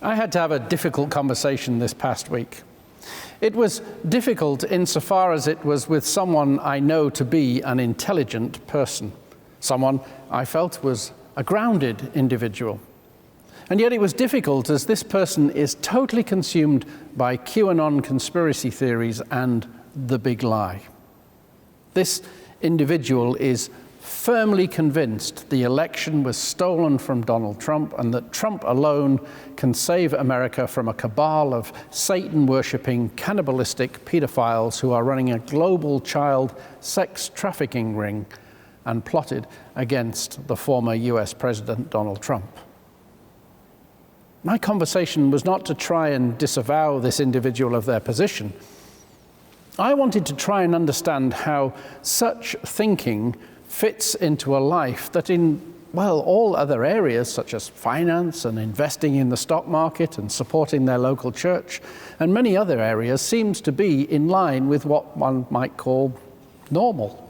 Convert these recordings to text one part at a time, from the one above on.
I had to have a difficult conversation this past week. It was difficult insofar as it was with someone I know to be an intelligent person, someone I felt was a grounded individual. And yet it was difficult as this person is totally consumed by QAnon conspiracy theories and the big lie. This individual is firmly convinced the election was stolen from Donald Trump and that Trump alone can save America from a cabal of Satan-worshipping, cannibalistic pedophiles who are running a global child sex trafficking ring and plotted against the former US President Donald Trump. My conversation was not to try and disavow this individual of their position. I wanted to try and understand how such thinking fits into a life that in, all other areas such as finance and investing in the stock market and supporting their local church and many other areas seems to be in line with what one might call normal.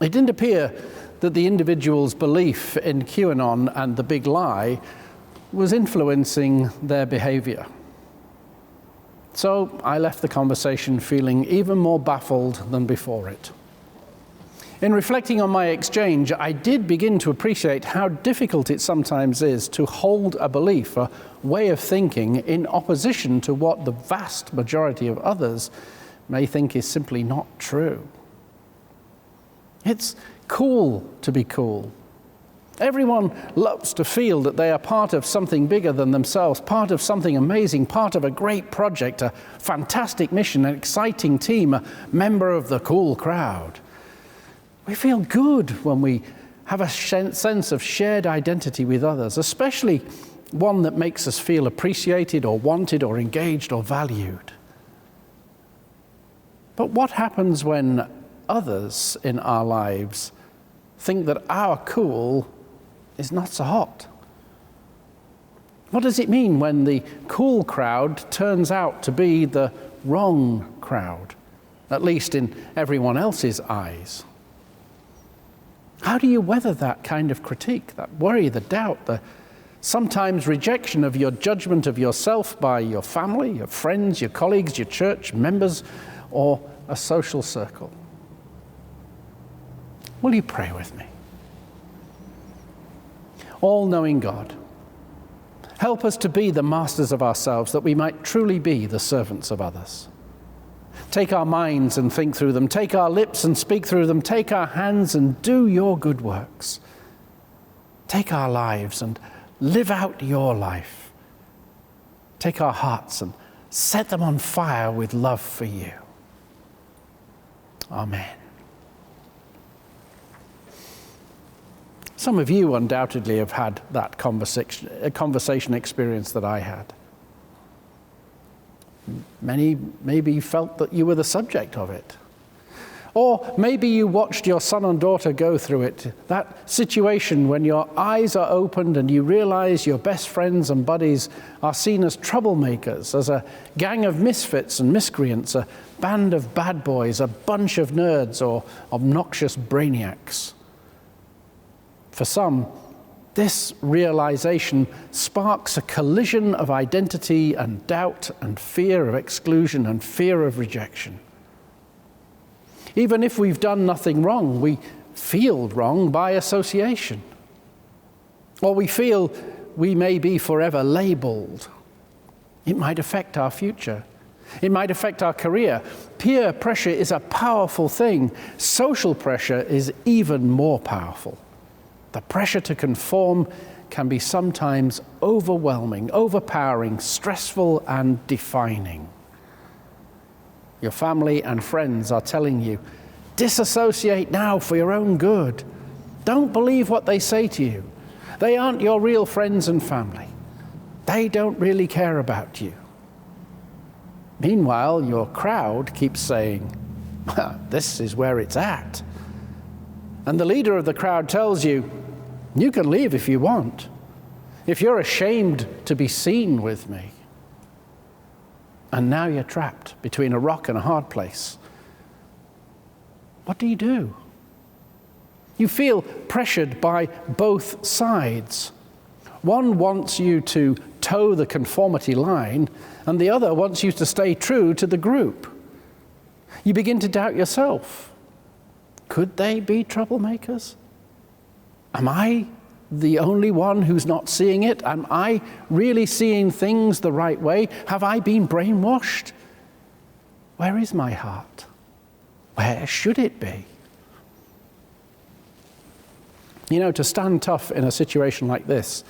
It didn't appear that the individual's belief in QAnon and the big lie was influencing their behavior. So I left the conversation feeling even more baffled than before it. In reflecting on my exchange, I did begin to appreciate how difficult it sometimes is to hold a belief, a way of thinking, in opposition to what the vast majority of others may think is simply not true. It's cool to be cool. Everyone loves to feel that they are part of something bigger than themselves, part of something amazing, part of a great project, a fantastic mission, an exciting team, a member of the cool crowd. We feel good when we have a sense of shared identity with others, especially one that makes us feel appreciated or wanted or engaged or valued. But what happens when others in our lives think that our cool is not so hot? What does it mean when the cool crowd turns out to be the wrong crowd, at least in everyone else's eyes? How do you weather that kind of critique, that worry, the doubt, the sometimes rejection of your judgment of yourself by your family, your friends, your colleagues, your church members, or a social circle? Will you pray with me? All-knowing God, help us to be the masters of ourselves, that we might truly be the servants of others. Take our minds and think through them. Take our lips and speak through them. Take our hands and do your good works. Take our lives and live out your life. Take our hearts and set them on fire with love for you. Amen. Some of you undoubtedly have had that conversation experience that I had. Many maybe felt that you were the subject of it. Or maybe you watched your son and daughter go through it, that situation when your eyes are opened and you realize your best friends and buddies are seen as troublemakers, as a gang of misfits and miscreants, a band of bad boys, a bunch of nerds or obnoxious brainiacs. For some, this realization sparks a collision of identity and doubt and fear of exclusion and fear of rejection. Even if we've done nothing wrong, we feel wrong by association. Or we feel we may be forever labeled. It might affect our future. It might affect our career. Peer pressure is a powerful thing. Social pressure is even more powerful. The pressure to conform can be sometimes overwhelming, overpowering, stressful, and defining. Your family and friends are telling you, disassociate now for your own good. Don't believe what they say to you. They aren't your real friends and family. They don't really care about you. Meanwhile, your crowd keeps saying, this is where it's at. And the leader of the crowd tells you, you can leave if you want, if you're ashamed to be seen with me. And now you're trapped between a rock and a hard place. What do you do? You feel pressured by both sides. One wants you to toe the conformity line, and the other wants you to stay true to the group. You begin to doubt yourself. Could they be troublemakers? Am I the only one who's not seeing it? Am I really seeing things the right way? Have I been brainwashed? Where is my heart? Where should it be? You know, to stand tough in a situation like this,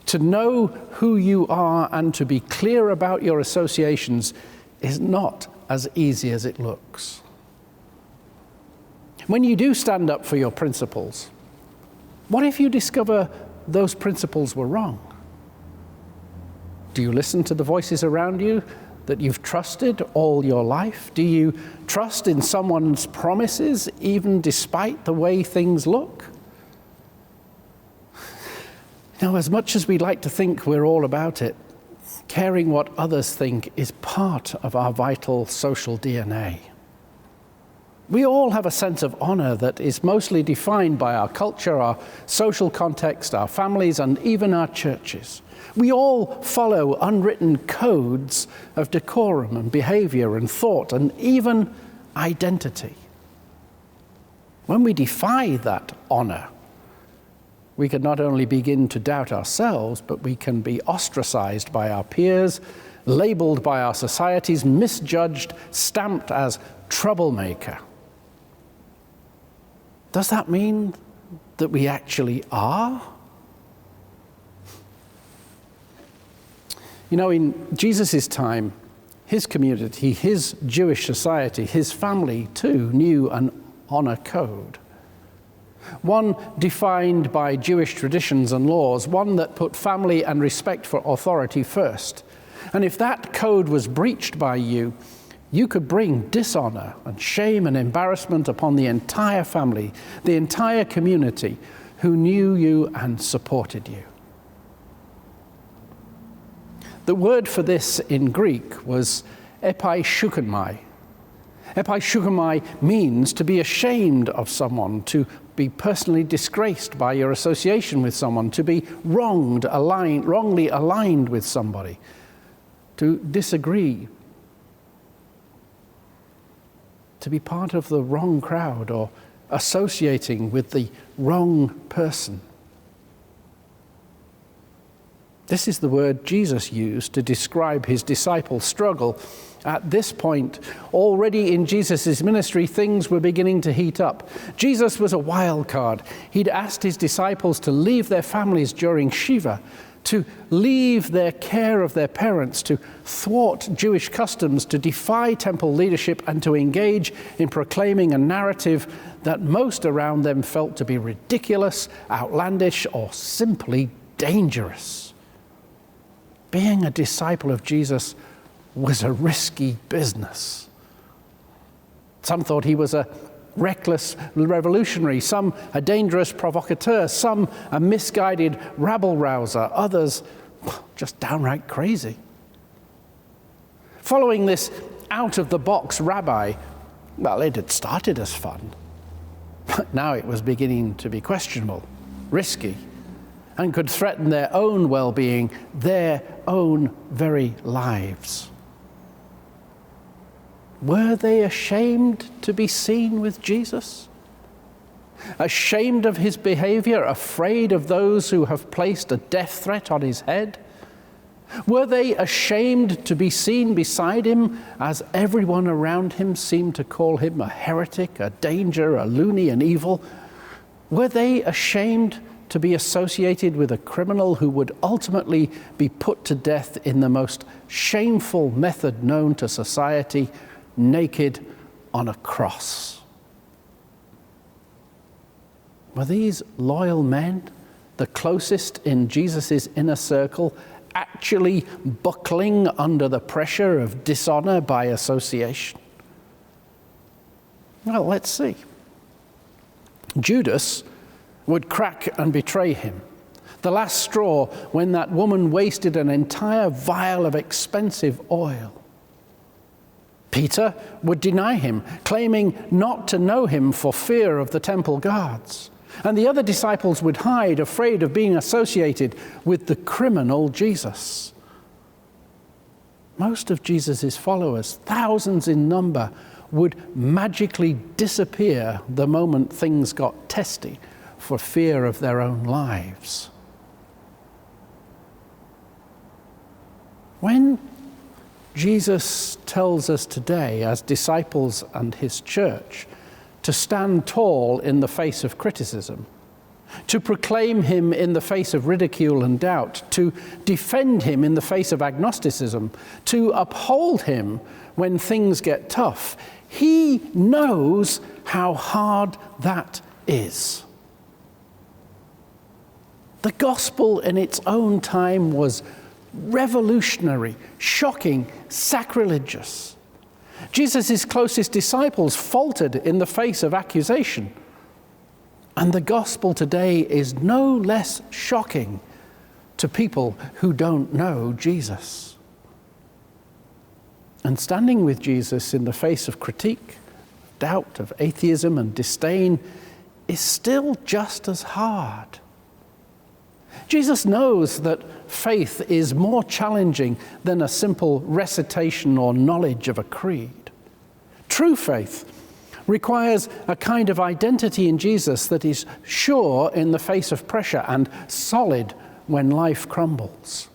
to know who you are and to be clear about your associations is not as easy as it looks. When you do stand up for your principles, what if you discover those principles were wrong? Do you listen to the voices around you that you've trusted all your life? Do you trust in someone's promises even despite the way things look? Now, as much as we'd like to think we're all about it, caring what others think is part of our vital social DNA. We all have a sense of honor that is mostly defined by our culture, our social context, our families, and even our churches. We all follow unwritten codes of decorum and behavior and thought and even identity. When we defy that honor, we can not only begin to doubt ourselves, but we can be ostracized by our peers, labeled by our societies, misjudged, stamped as troublemaker. Does that mean that we actually are? You know, in Jesus' time, his community, his Jewish society, his family too knew an honor code. One defined by Jewish traditions and laws, one that put family and respect for authority first. And if that code was breached by you, you could bring dishonor and shame and embarrassment upon the entire family, the entire community who knew you and supported you. The word for this in Greek was epaishukomai. Epaishukomai means to be ashamed of someone, to be personally disgraced by your association with someone, to be wrongly aligned with somebody, to disagree, to be part of the wrong crowd or associating with the wrong person. This is the word Jesus used to describe his disciples' struggle. At this point, already in Jesus' ministry, things were beginning to heat up. Jesus was a wild card. He'd asked his disciples to leave their families during Shiva, to leave their care of their parents, to thwart Jewish customs, to defy temple leadership, and to engage in proclaiming a narrative that most around them felt to be ridiculous, outlandish, or simply dangerous. Being a disciple of Jesus was a risky business. Some thought he was a reckless revolutionary, some a dangerous provocateur, some a misguided rabble-rouser, others just downright crazy. Following this out-of-the-box rabbi, well, it had started as fun, but now it was beginning to be questionable, risky, and could threaten their own well-being, their own very lives. Were they ashamed to be seen with Jesus? Ashamed of his behavior, afraid of those who have placed a death threat on his head? Were they ashamed to be seen beside him as everyone around him seemed to call him a heretic, a danger, a loony, an evil? Were they ashamed to be associated with a criminal who would ultimately be put to death in the most shameful method known to society, naked on a cross? Were these loyal men, the closest in Jesus' inner circle, actually buckling under the pressure of dishonor by association? Well, let's see. Judas would crack and betray him. The last straw when that woman wasted an entire vial of expensive oil. Peter would deny him, claiming not to know him for fear of the temple guards. And the other disciples would hide, afraid of being associated with the criminal Jesus. Most of Jesus' followers, thousands in number, would magically disappear the moment things got testy for fear of their own lives. When Jesus tells us today, as disciples and his church, to stand tall in the face of criticism, to proclaim him in the face of ridicule and doubt, to defend him in the face of agnosticism, to uphold him when things get tough, he knows how hard that is. The gospel in its own time was revolutionary, shocking, sacrilegious. Jesus' closest disciples faltered in the face of accusation. And the gospel today is no less shocking to people who don't know Jesus. And standing with Jesus in the face of critique, doubt, of atheism and disdain is still just as hard. Jesus knows that faith is more challenging than a simple recitation or knowledge of a creed. True faith requires a kind of identity in Jesus that is sure in the face of pressure and solid when life crumbles.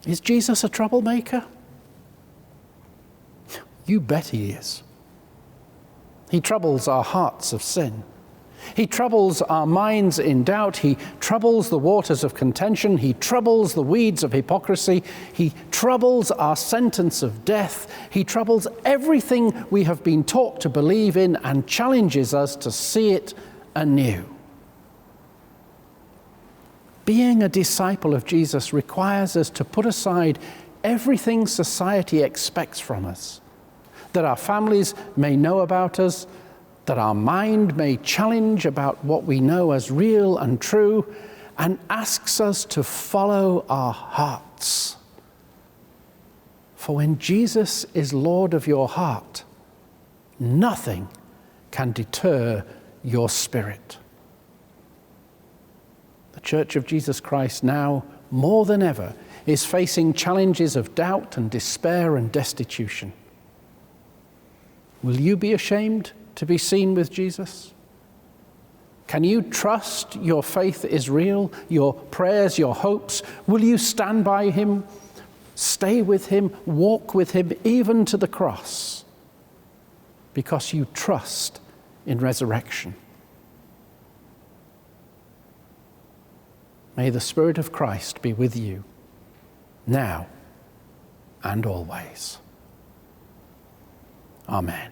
Is Jesus a troublemaker? You bet he is. He troubles our hearts of sin. He troubles our minds in doubt. He troubles the waters of contention. He troubles the weeds of hypocrisy. He troubles our sentence of death. He troubles everything we have been taught to believe in and challenges us to see it anew. Being a disciple of Jesus requires us to put aside everything society expects from us, that our families may know about us, that our mind may challenge about what we know as real and true, and asks us to follow our hearts. For when Jesus is Lord of your heart, nothing can deter your spirit. The Church of Jesus Christ now, more than ever, is facing challenges of doubt and despair and destitution. Will you be ashamed to be seen with Jesus? Can you trust your faith is real, your prayers, your hopes? Will you stand by him, stay with him, walk with him, even to the cross, because you trust in resurrection? May the Spirit of Christ be with you, now and always. Amen.